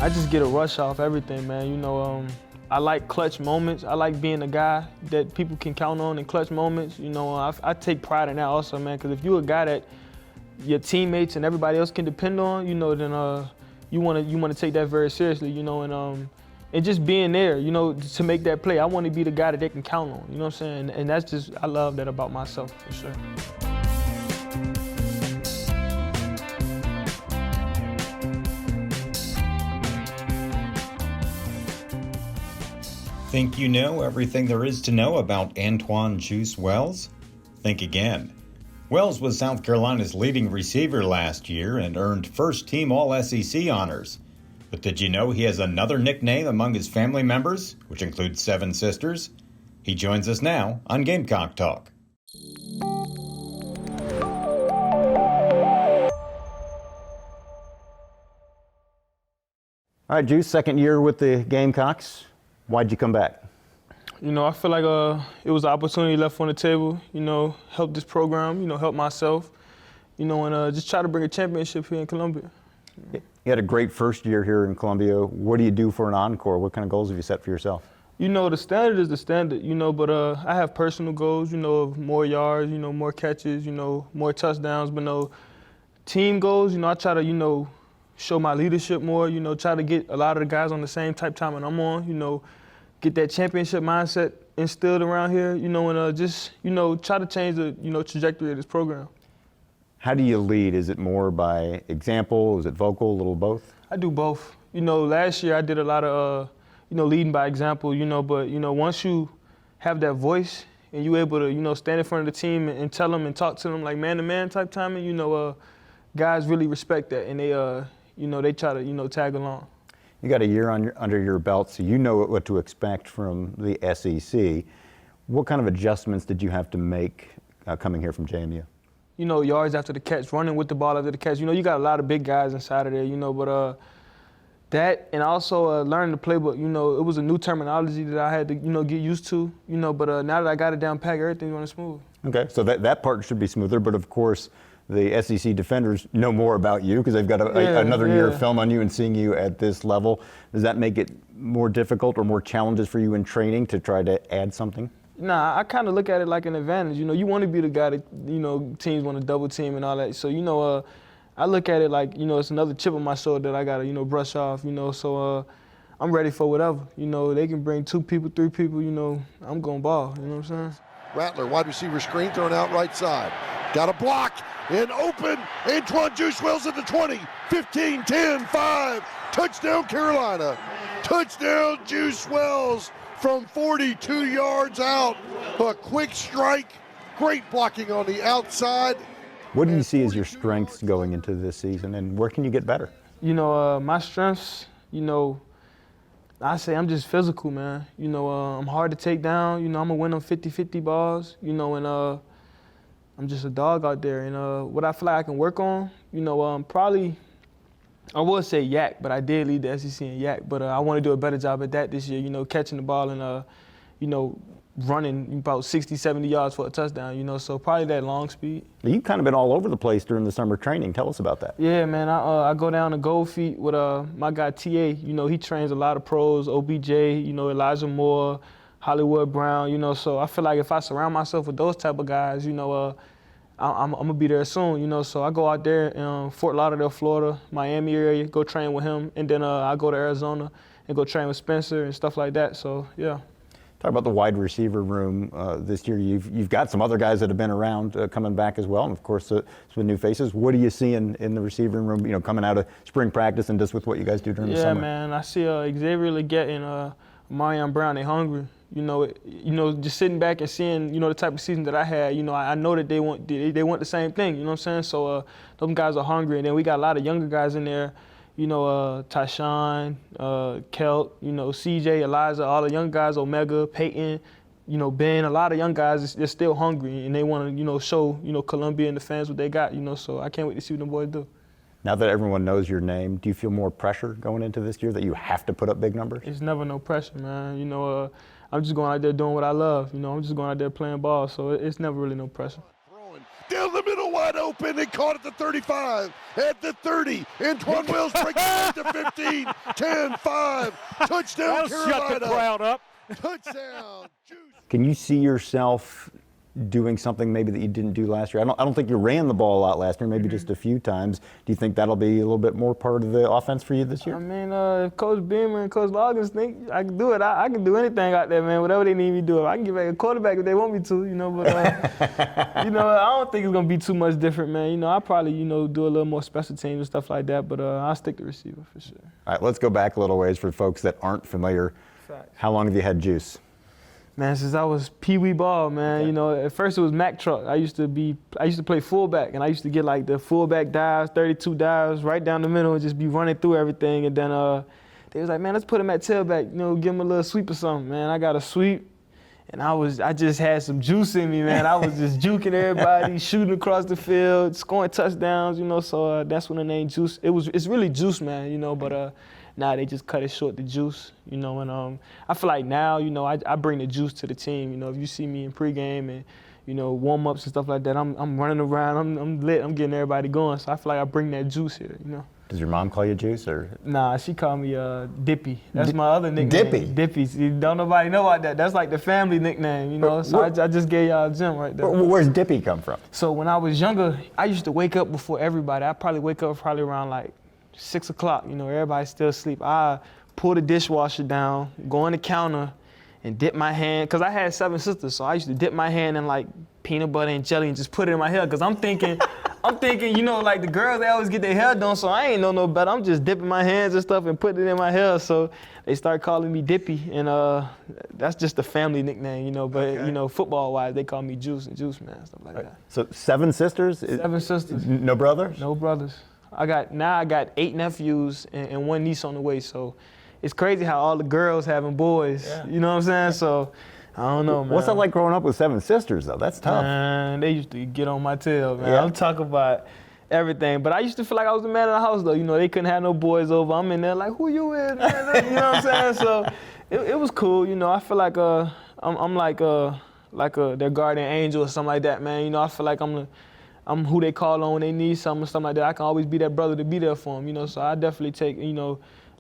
I just get a rush off everything, man. I like clutch moments. I like being a guy that people can count on in clutch moments. I take pride in that also, man, because if you're a guy that your teammates and everybody else can depend on, then you want to take that very seriously, and just being there, to make that play. I want to be the guy that they can count on, you know what I'm saying? And that's just, I love that about myself, for sure. Think you know everything there is to know about Antoine Juice Wells? Think again. Wells was South Carolina's leading receiver last year and earned first-team All-SEC honors. But did you know he has another nickname among his family members, which includes 7 sisters? He joins us now on Gamecock Talk. All right, Juice, second year with the Gamecocks. Why'd you come back? I feel like it was an opportunity left on the table, help this program, help myself, and just try to bring a championship here in Columbia. You had a great first year here in Columbia. What do you do for an encore? What kind of goals have you set for yourself? The standard is the standard, but I have personal goals, of more yards, more catches, more touchdowns, but no team goals, I try to, show my leadership more, try to get a lot of the guys on the same type time that I'm on, get that championship mindset instilled around here, and just, try to change the, trajectory of this program. How do you lead? Is it more by example? Is it vocal? A little both? I do both. Last year I did a lot of, leading by example, but, once you have that voice and you're able to, stand in front of the team and tell them and talk to them like man-to-man type timing, guys really respect that and they try to, tag along. You got a year under your belt, so you know what to expect from the SEC. What kind of adjustments did you have to make coming here from JMU? Yards after the catch, running with the ball after the catch. You got a lot of big guys inside of there, but that and also learning the playbook, it was a new terminology that I had to, get used to, but now that I got it down pat, everything's running smooth. Okay, so that part should be smoother, but of course, the SEC defenders know more about you because they've got another year of film on you and seeing you at this level. Does that make it more difficult or more challenges for you in training to try to add something? Nah, I kind of look at it like an advantage. You want to be the guy that, teams want to double team and all that. So, I look at it like, it's another chip on my shoulder that I got to, brush off, so I'm ready for whatever. They can bring 2 people, 3 people, I'm going ball, you know what I'm saying? Rattler, wide receiver screen, thrown out right side. Got a block, in open, Antoine Juice Wells at the 20, 15, 10, 5, touchdown Carolina. Touchdown Juice Wells from 42 yards out. A quick strike, great blocking on the outside. What do you see as your strengths going into this season, and where can you get better? My strengths, I say I'm just physical, man. I'm hard to take down. I'm going to win them 50-50 balls, and I'm just a dog out there. And what I feel like I can work on, probably, I would say yak, but I did lead the SEC in yak. But I want to do a better job at that this year, catching the ball and, running about 60, 70 yards for a touchdown, so probably that long speed. You've kind of been all over the place during the summer training. Tell us about that. Yeah, man, I go down to Gold Feet with my guy TA. He trains a lot of pros, OBJ, Elijah Moore, Hollywood Brown, so I feel like if I surround myself with those type of guys, I'm gonna be there soon, so I go out there in Fort Lauderdale, Florida, Miami area, go train with him, and then I go to Arizona and go train with Spencer and stuff like that, so yeah. Talk about the wide receiver room this year. You've got some other guys that have been around coming back as well, and of course some new faces. What do you see in the receiving room? Coming out of spring practice and just with what you guys do during the summer. Yeah, man. I see Xavier Leggett and Marion Brown. They hungry. Just sitting back and seeing the type of season that I had. I know that they want the same thing. You know what I'm saying? So those guys are hungry, and then we got a lot of younger guys in there. Tyshawn, Kelt, CJ, Eliza, all the young guys, Omega, Peyton, Ben, a lot of young guys, they're still hungry and they want to, show, Columbia and the fans what they got, so I can't wait to see what them boys do. Now that everyone knows your name, do you feel more pressure going into this year that you have to put up big numbers? It's never no pressure, man. I'm just going out there doing what I love. I'm just going out there playing ball, so it's never really no pressure. Down the middle, wide open. open and caught at the 35, at the 30. Antoine Wells breaks away to 15, 10, 5. Touchdown, Carolina. Shut the crowd up. Touchdown, Juice. Can you see yourself doing something maybe that you didn't do last year? I don't think you ran the ball a lot last year, maybe just a few times. Do you think that'll be a little bit more part of the offense for you this year? I mean, if Coach Beamer and Coach Loggins think I can do it, I can do anything out there, man. Whatever they need me to do. I can get back a quarterback if they want me to, But, I don't think it's going to be too much different, man. I'll probably, do a little more special teams and stuff like that, but I'll stick to receiver for sure. All right, let's go back a little ways for folks that aren't familiar. Facts. How long have you had Juice? Man, since I was pee-wee ball, man. Okay. At first it was Mac truck. I used to play fullback, and I used to get like the fullback dives, 32 dives, right down the middle, and just be running through everything. And then they was like, man, let's put him at tailback, give him a little sweep or something, man. I got a sweep, and I just had some juice in me, man. I was just juking everybody, shooting across the field, scoring touchdowns, So that's when the name Juice. It's really Juice, man, But now they just cut it short to Juice, And I feel like now, I bring the juice to the team. If you see me in pregame and warm-ups and stuff like that, I'm running around, I'm lit, I'm getting everybody going. So I feel like I bring that juice here, Does your mom call you Juice or? Nah, she called me Dippy. That's my other nickname. Dippy? Dippy. See, don't nobody know about that. That's like the family nickname, So I just gave y'all a gem right there. Where's Dippy come from? So when I was younger, I used to wake up before everybody. I probably wake up around like 6 o'clock, everybody's still asleep. I pull the dishwasher down, go on the counter, and dip my hand, because I had 7 sisters, so I used to dip my hand in like peanut butter and jelly and just put it in my hair, because I'm thinking, like the girls, they always get their hair done, so I ain't know no better. I'm just dipping my hands and stuff and putting it in my hair, so they start calling me Dippy, and that's just a family nickname, but, Okay. Football-wise, they call me Juice and Juice Man, stuff like that. So 7 sisters? 7 sisters. No brothers? No brothers. I got 8 nephews and 1 niece on the way, so it's crazy how all the girls having boys. Yeah. You know what I'm saying? So I don't know, man. What's that like growing up with 7 sisters, though? That's tough. Man, they used to get on my tail, man. Yeah. I'm talking about everything. But I used to feel like I was the man of the house, though. They couldn't have no boys over. I'm in there like, who you with, man? You know what I'm saying? So it was cool. I feel like I'm like their guardian angel or something like that, man. I feel like I'm who they call on when they need something or something like that. I can always be that brother to be there for them, So I definitely take,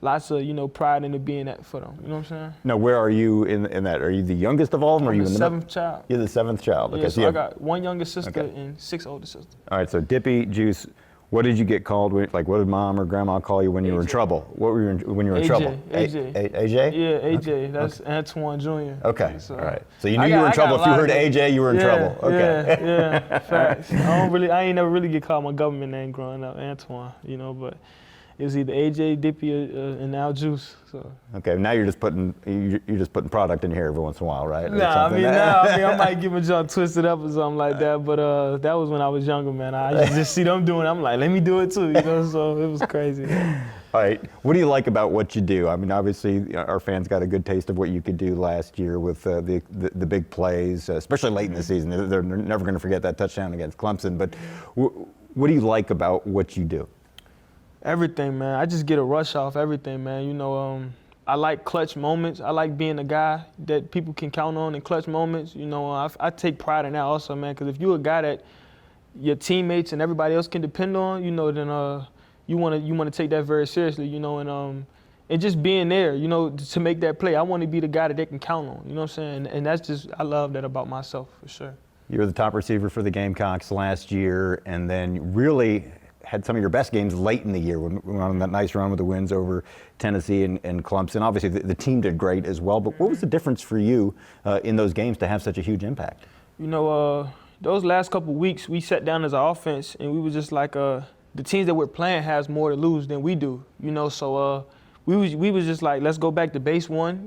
lots of, pride into being that for them. You know what I'm saying? Now, where are you in that? Are you the youngest of all of them? Or are you I'm in the the 7th child. You're the 7th child. Okay, Yeah, so so I got 1 younger sister and 6 older sisters. All right, so Dippy, Juice, what did you get called? What did mom or grandma call you when you were in trouble? What were you when you were in AJ, trouble? AJ. AJ? Yeah, AJ. That's Antoine Jr. Okay, So, all right. So you knew you were in trouble. If you heard AJ, you were in trouble. Okay. Yeah, facts. I ain't never really get called my government name growing up, Antoine, but it was either AJ, Dippy, and now Juice. So. Okay, now you're just putting product in here every once in a while, right? Or Nah, something. I might get my jaw twisted up or something like that, but that was when I was younger, man. I used to just see them doing it. I'm like, let me do it too, so it was crazy. All right, what do you like about what you do? I mean, obviously, our fans got a good taste of what you could do last year with the big plays, especially late in the season. They're never going to forget that touchdown against Clemson, but what do you like about what you do? Everything, man. I just get a rush off everything, man. I like clutch moments. I like being a guy that people can count on in clutch moments. I take pride in that also, man, because if you're a guy that your teammates and everybody else can depend on, then you want to take that very seriously, and just being there, to make that play. I want to be the guy that they can count on, you know what I'm saying? And that's just, I love that about myself, for sure. You were the top receiver for the Gamecocks last year, and then you really had some of your best games late in the year when we went on that nice run with the wins over Tennessee and Clemson. Obviously, the team did great as well, but what was the difference for you in those games to have such a huge impact? Those last couple weeks, we sat down as an offense, and we were just like, the teams that we're playing has more to lose than we do, so we was just like, let's go back to base one,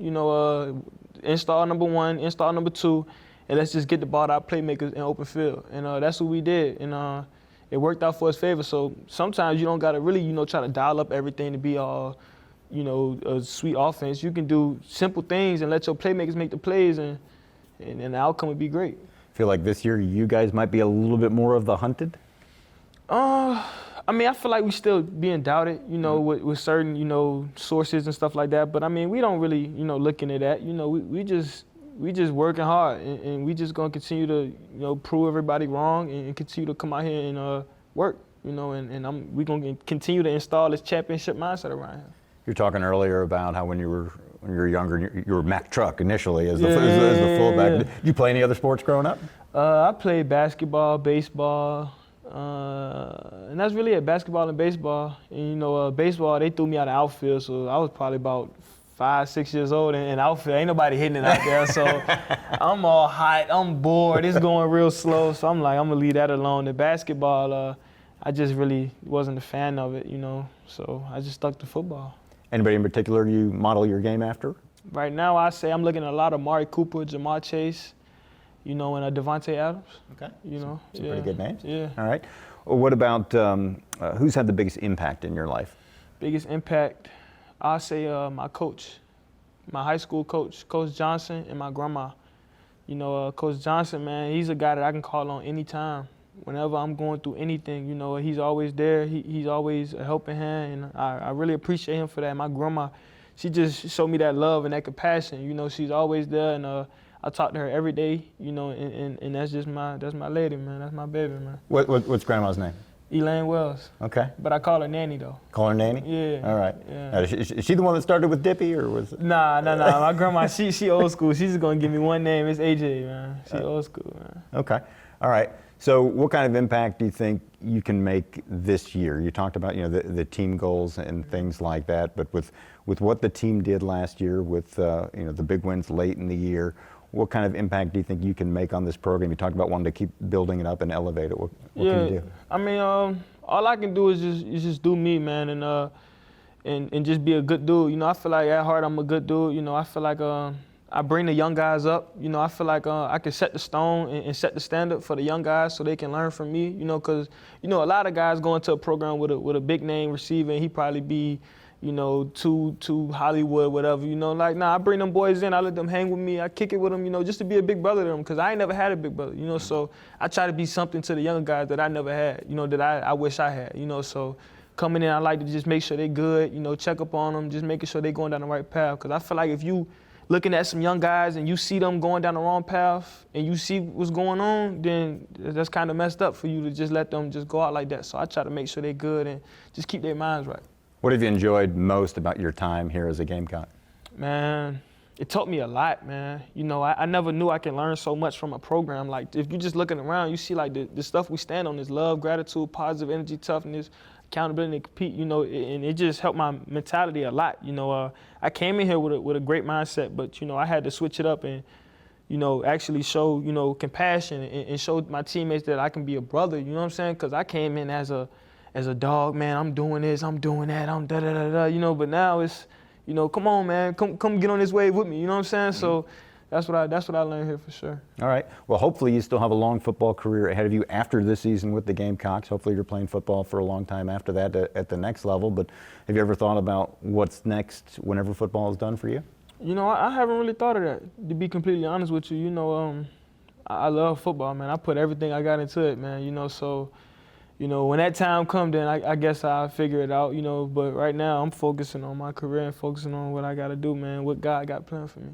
install number 1, install number 2, and let's just get the ball to our playmakers in open field. And that's what we did. And it worked out for us favor. So sometimes you don't got to really, try to dial up everything to be all, a sweet offense. You can do simple things and let your playmakers make the plays, and the outcome would be great. Feel like this year you guys might be a little bit more of the hunted? I feel like we still being doubted, with certain, sources and stuff like that. But we don't really, look into that. We just working hard, and we just gonna continue to, prove everybody wrong and continue to come out here and work, you know, and we're going to continue to install this championship mindset around here. You're talking earlier about how when you were younger, you were Mack Truck initially as the fullback. Did you play any other sports growing up? I played basketball, baseball, and that's really it, basketball and baseball. And, you know, baseball, they threw me out of outfield, so I was probably about 5, 6 years old in outfield. Ain't nobody hitting it out there, so I'm all hot, I'm bored, it's going real slow, so I'm like, I'm gonna leave that alone. The basketball, I just really wasn't a fan of it, you know, so I just stuck to football. Anybody in particular you model your game after? Right now, I say I'm looking at a lot of Amari Cooper, Jamar Chase, you know, and Devontae Adams. Okay. You know, some pretty good names. Yeah. All right. Well, what about who's had the biggest impact in your life? Biggest impact, I'll say my coach, my high school coach, Coach Johnson, and my grandma. You know, Coach Johnson, man, he's a guy that I can call on anytime. Whenever I'm going through anything, you know, he's always there. He's always a helping hand, and I really appreciate him for that. My grandma, she just showed me that love and that compassion. You know, she's always there, and I talk to her every day. You know, and that's just my lady, man. That's my baby, man. What's grandma's name? Elaine Wells. Okay. But I call her Nanny though. Call her Nanny? Yeah. All right. Yeah. Now, is she the one that started with Dippy, or was it? Nah. My grandma, she old school. She's just gonna give me one name. It's AJ, man. She old school, man. Okay. All right. So what kind of impact do you think you can make this year? You talked about, you know, the team goals and things like that, but with what the team did last year, with you know, the big wins late in the year, what kind of impact do you think you can make on this program? You talked about wanting to keep building it up and elevate it. What can you do? I mean, all I can do is just do me, man, and just be a good dude. You know, I feel like at heart I'm a good dude. You know, I feel like I bring the young guys up. You know, I feel like I can set the stone and set the standard for the young guys so they can learn from me. You know, because, you know, a lot of guys go into a program with a big name receiver, and he probably be, you know, too Hollywood, whatever. You know, like, nah, I bring them boys in, I let them hang with me, I kick it with them, you know, just to be a big brother to them, because I ain't never had a big brother, you know, so I try to be something to the younger guys that I never had, you know, that I wish I had, you know, so coming in, I like to just make sure they good, you know, check up on them, just making sure they going down the right path, because I feel like if you looking at some young guys and you see them going down the wrong path and you see what's going on, then that's kind of messed up for you to just let them just go out like that. So I try to make sure they're good and just keep their minds right. What have you enjoyed most about your time here as a Gamecock? Man, it taught me a lot, man. You know, I never knew I could learn so much from a program. Like, if you're just looking around, you see like the stuff we stand on is love, gratitude, positive energy, toughness, accountability, and compete, you know, and it just helped my mentality a lot. You know, I came in here with a great mindset, but, you know, I had to switch it up and, you know, actually show, you know, compassion and show my teammates that I can be a brother, you know what I'm saying? Because I came in as a dog, man, I'm doing this, I'm doing that, I'm da-da-da-da, you know, but now it's, you know, come on, man, come get on this wave with me, you know what I'm saying? So that's what I learned here for sure. All right. Well, hopefully you still have a long football career ahead of you after this season with the Gamecocks. Hopefully you're playing football for a long time after that at the next level. But have you ever thought about what's next whenever football is done for you? You know, I haven't really thought of that, to be completely honest with you. You know, I love football, man. I put everything I got into it, man, you know, so, you know, when that time comes, then I guess I'll figure it out, you know. But right now, I'm focusing on my career and focusing on what I got to do, man, what God got planned for me.